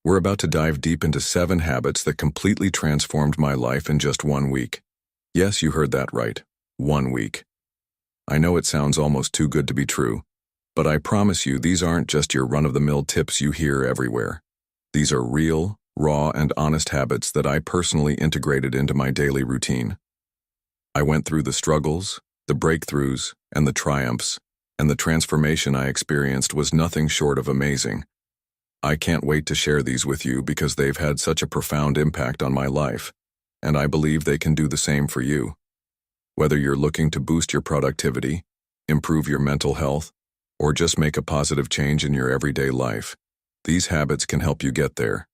We're about to dive deep into 7 habits that completely transformed my life in just 1 week. Yes, you heard that right. 1 week. I know it sounds almost too good to be true, but I promise you these aren't just your run-of-the-mill tips you hear everywhere. These are real, raw, and honest habits that I personally integrated into my daily routine. I went through the struggles, the breakthroughs, and the triumphs, and the transformation I experienced was nothing short of amazing. I can't wait to share these with you because they've had such a profound impact on my life, and I believe they can do the same for you. Whether you're looking to boost your productivity, improve your mental health, or just make a positive change in your everyday life, these habits can help you get there.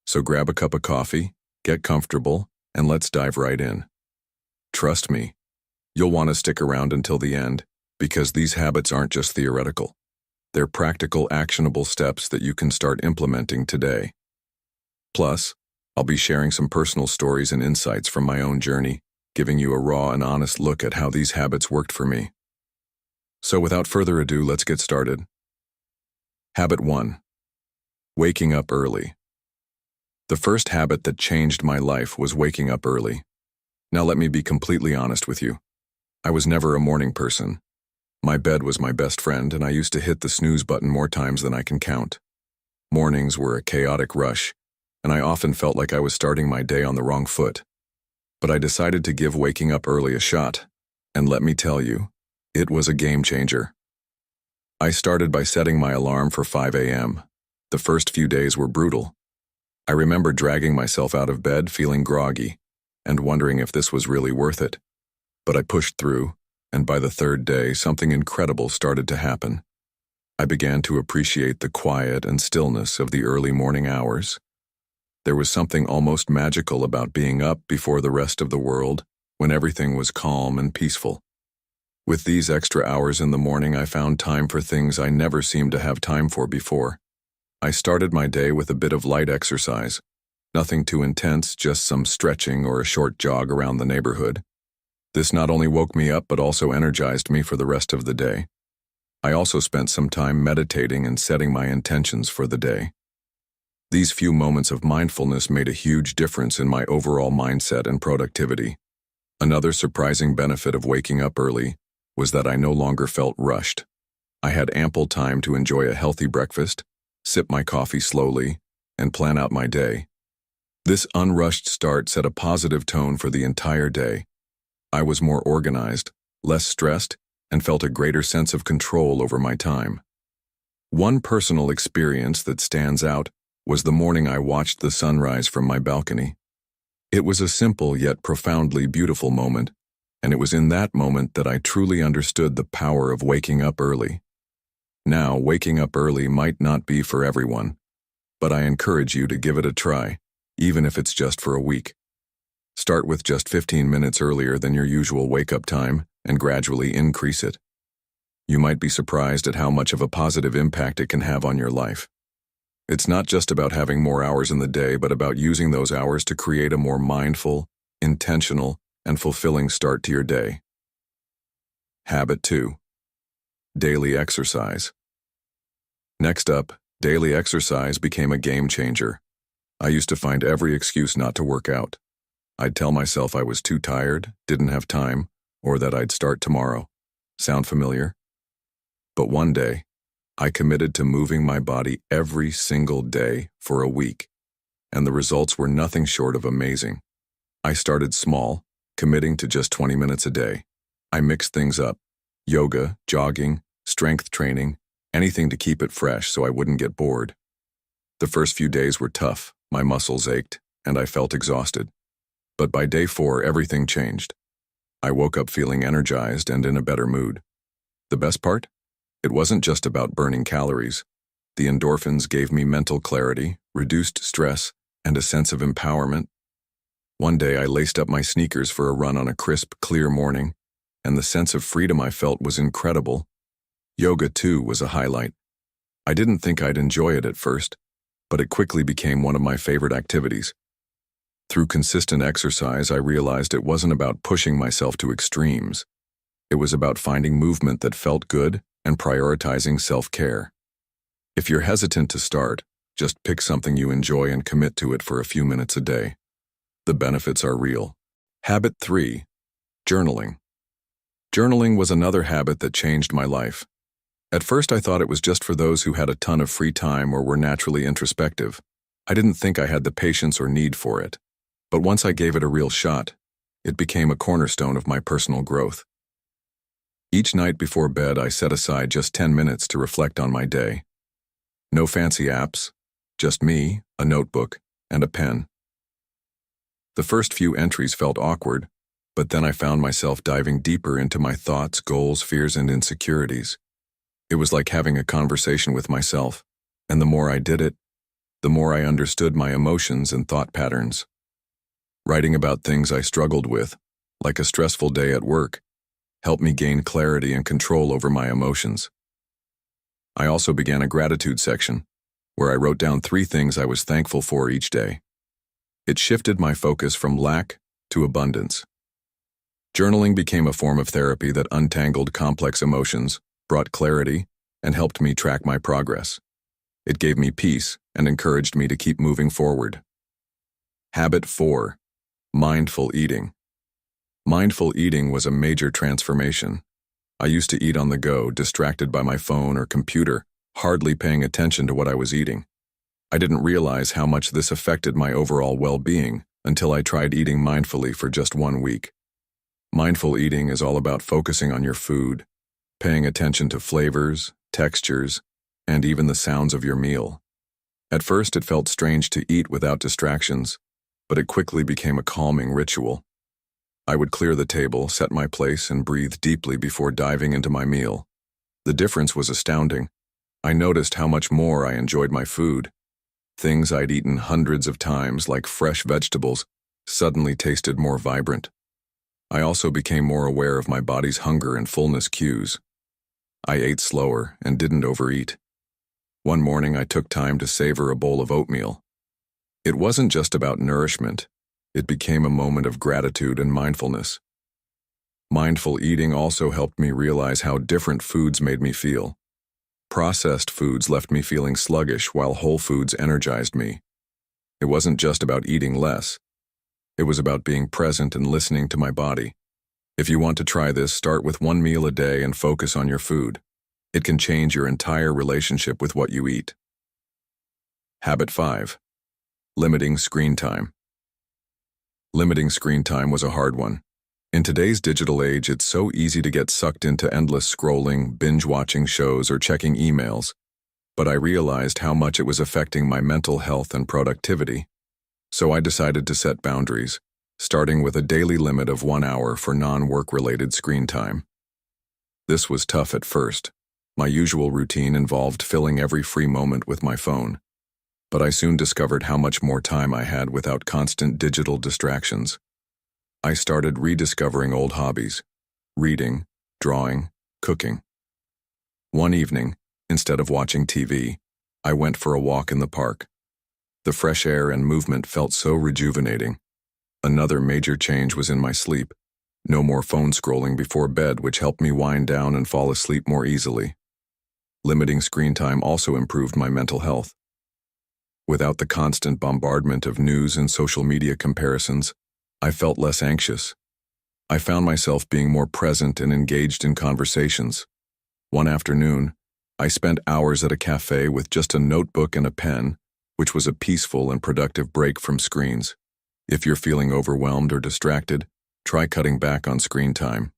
So grab a cup of coffee, get comfortable, and let's dive right in. Trust me, you'll want to stick around until the end because these habits aren't just theoretical. They're practical, actionable steps that you can start implementing today. Plus, I'll be sharing some personal stories and insights from my own journey, giving you a raw and honest look at how these habits worked for me. So without further ado, let's get started. Habit 1. Waking up early. The first habit that changed my life was waking up early. Now let me be completely honest with you. I was never a morning person. My bed was my best friend, and I used to hit the snooze button more times than I can count. Mornings were a chaotic rush, and I often felt like I was starting my day on the wrong foot. But I decided to give waking up early a shot, and let me tell you, it was a game changer. I started by setting my alarm for 5 a.m. The first few days were brutal. I remember dragging myself out of bed feeling groggy, and wondering if this was really worth it. But I pushed through, and by the third day, something incredible started to happen. I began to appreciate the quiet and stillness of the early morning hours. There was something almost magical about being up before the rest of the world, when everything was calm and peaceful. With these extra hours in the morning, I found time for things I never seemed to have time for before. I started my day with a bit of light exercise. Nothing too intense, just some stretching or a short jog around the neighborhood. This not only woke me up but also energized me for the rest of the day. I also spent some time meditating and setting my intentions for the day. These few moments of mindfulness made a huge difference in my overall mindset and productivity. Another surprising benefit of waking up early was that I no longer felt rushed. I had ample time to enjoy a healthy breakfast, sip my coffee slowly, and plan out my day. This unrushed start set a positive tone for the entire day. I was more organized, less stressed, and felt a greater sense of control over my time. One personal experience that stands out was the morning I watched the sunrise from my balcony. It was a simple yet profoundly beautiful moment, and it was in that moment that I truly understood the power of waking up early. Now, waking up early might not be for everyone, but I encourage you to give it a try, even if it's just for a week. Start with just 15 minutes earlier than your usual wake-up time and gradually increase it. You might be surprised at how much of a positive impact it can have on your life. It's not just about having more hours in the day, but about using those hours to create a more mindful, intentional, and fulfilling start to your day. Habit 2. Daily exercise. Next up, daily exercise became a game changer. I used to find every excuse not to work out. I'd tell myself I was too tired, didn't have time, or that I'd start tomorrow. Sound familiar? But one day, I committed to moving my body every single day for a week, and the results were nothing short of amazing. I started small, committing to just 20 minutes a day. I mixed things up: yoga, jogging, strength training, anything to keep it fresh so I wouldn't get bored. The first few days were tough, my muscles ached, and I felt exhausted. But by day 4, everything changed. I woke up feeling energized and in a better mood. The best part? It wasn't just about burning calories. The endorphins gave me mental clarity, reduced stress, and a sense of empowerment. One day I laced up my sneakers for a run on a crisp, clear morning, and the sense of freedom I felt was incredible. Yoga, too, was a highlight. I didn't think I'd enjoy it at first, but it quickly became one of my favorite activities. Through consistent exercise, I realized it wasn't about pushing myself to extremes. It was about finding movement that felt good and prioritizing self-care. If you're hesitant to start, Just pick something you enjoy and commit to it for a few minutes a day. The benefits are real. Habit 3. Journaling. Journaling was another habit that changed my life. At first I thought it was just for those who had a ton of free time or were naturally introspective. I didn't think I had the patience or need for it. But once I gave it a real shot, it became a cornerstone of my personal growth. Each night before bed, I set aside just 10 minutes to reflect on my day. No fancy apps, just me, a notebook, and a pen. The first few entries felt awkward, but then I found myself diving deeper into my thoughts, goals, fears, and insecurities. It was like having a conversation with myself, and the more I did it, the more I understood my emotions and thought patterns. Writing about things I struggled with, like a stressful day at work, helped me gain clarity and control over my emotions. I also began a gratitude section, where I wrote down 3 things I was thankful for each day. It shifted my focus from lack to abundance. Journaling became a form of therapy that untangled complex emotions, brought clarity, and helped me track my progress. It gave me peace and encouraged me to keep moving forward. Habit 4. Mindful eating. Mindful eating was a major transformation. I used to eat on the go, distracted by my phone or computer, hardly paying attention to what I was eating. I didn't realize how much this affected my overall well-being until I tried eating mindfully for just 1 week. Mindful eating is all about focusing on your food, paying attention to flavors, textures, and even the sounds of your meal. At first, it felt strange to eat without distractions, but it quickly became a calming ritual. I would clear the table, set my place, and breathe deeply before diving into my meal. The difference was astounding. I noticed how much more I enjoyed my food. Things I'd eaten hundreds of times, like fresh vegetables, suddenly tasted more vibrant. I also became more aware of my body's hunger and fullness cues. I ate slower and didn't overeat. One morning, I took time to savor a bowl of oatmeal. It wasn't just about nourishment. It became a moment of gratitude and mindfulness. Mindful eating also helped me realize how different foods made me feel. Processed foods left me feeling sluggish, while whole foods energized me. It wasn't just about eating less. It was about being present and listening to my body. If you want to try this, start with 1 meal a day and focus on your food. It can change your entire relationship with what you eat. Habit 5. Limiting screen time. Limiting screen time was a hard one. In today's digital age, it's so easy to get sucked into endless scrolling, binge-watching shows, or checking emails. But I realized how much it was affecting my mental health and productivity. So I decided to set boundaries, starting with a daily limit of 1 hour for non-work-related screen time. This was tough at first. My usual routine involved filling every free moment with my phone. But I soon discovered how much more time I had without constant digital distractions. I started rediscovering old hobbies: reading, drawing, cooking. One evening, instead of watching TV, I went for a walk in the park. The fresh air and movement felt so rejuvenating. Another major change was in my sleep. No more phone scrolling before bed, which helped me wind down and fall asleep more easily. Limiting screen time also improved my mental health. Without the constant bombardment of news and social media comparisons, I felt less anxious. I found myself being more present and engaged in conversations. One afternoon, I spent hours at a cafe with just a notebook and a pen, which was a peaceful and productive break from screens. If you're feeling overwhelmed or distracted, try cutting back on screen time.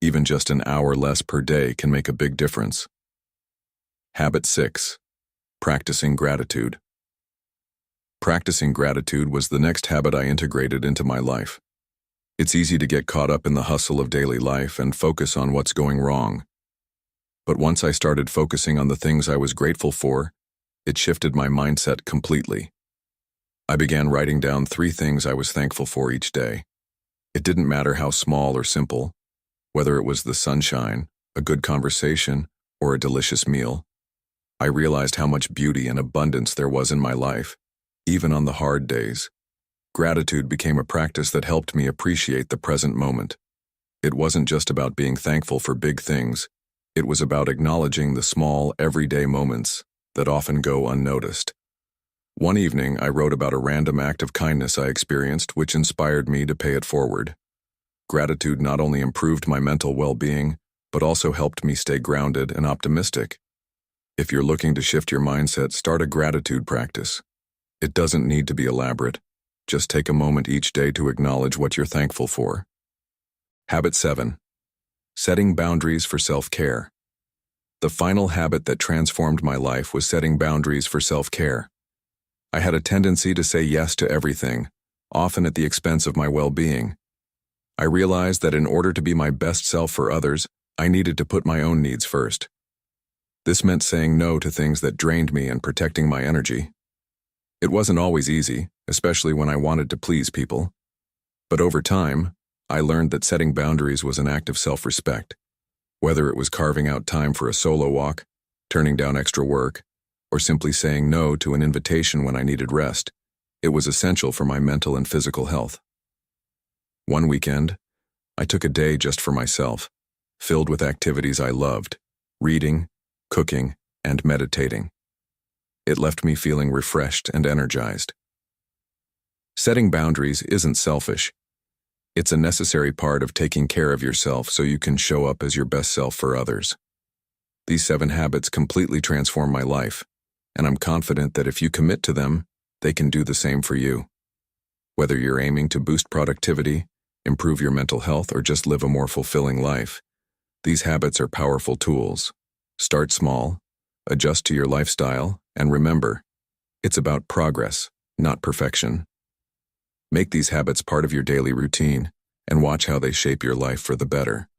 Even just an hour less per day can make a big difference. Habit 6. Practicing gratitude. Practicing gratitude was the next habit I integrated into my life. It's easy to get caught up in the hustle of daily life and focus on what's going wrong. But once I started focusing on the things I was grateful for, it shifted my mindset completely. I began writing down 3 things I was thankful for each day. It didn't matter how small or simple, whether it was the sunshine, a good conversation, or a delicious meal. I realized how much beauty and abundance there was in my life, even on the hard days. Gratitude became a practice that helped me appreciate the present moment. It wasn't just about being thankful for big things. It was about acknowledging the small, everyday moments that often go unnoticed. One evening, I wrote about a random act of kindness I experienced, which inspired me to pay it forward. Gratitude not only improved my mental well-being, but also helped me stay grounded and optimistic. If you're looking to shift your mindset, start a gratitude practice. It doesn't need to be elaborate. Just take a moment each day to acknowledge what you're thankful for. Habit 7. Setting boundaries for self-care. The final habit that transformed my life was setting boundaries for self-care. I had a tendency to say yes to everything, often at the expense of my well-being. I realized that in order to be my best self for others, I needed to put my own needs first. This meant saying no to things that drained me and protecting my energy. It wasn't always easy, especially when I wanted to please people. But over time, I learned that setting boundaries was an act of self-respect. Whether it was carving out time for a solo walk, turning down extra work, or simply saying no to an invitation when I needed rest, it was essential for my mental and physical health. One weekend, I took a day just for myself, filled with activities I loved, reading, cooking, and meditating. It left me feeling refreshed and energized. Setting boundaries isn't selfish. It's a necessary part of taking care of yourself so you can show up as your best self for others. These 7 habits completely transform my life, and I'm confident that if you commit to them, they can do the same for you. Whether you're aiming to boost productivity, improve your mental health, or just live a more fulfilling life, these habits are powerful tools. Start small, adjust to your lifestyle, and remember, it's about progress, not perfection. Make these habits part of your daily routine and watch how they shape your life for the better.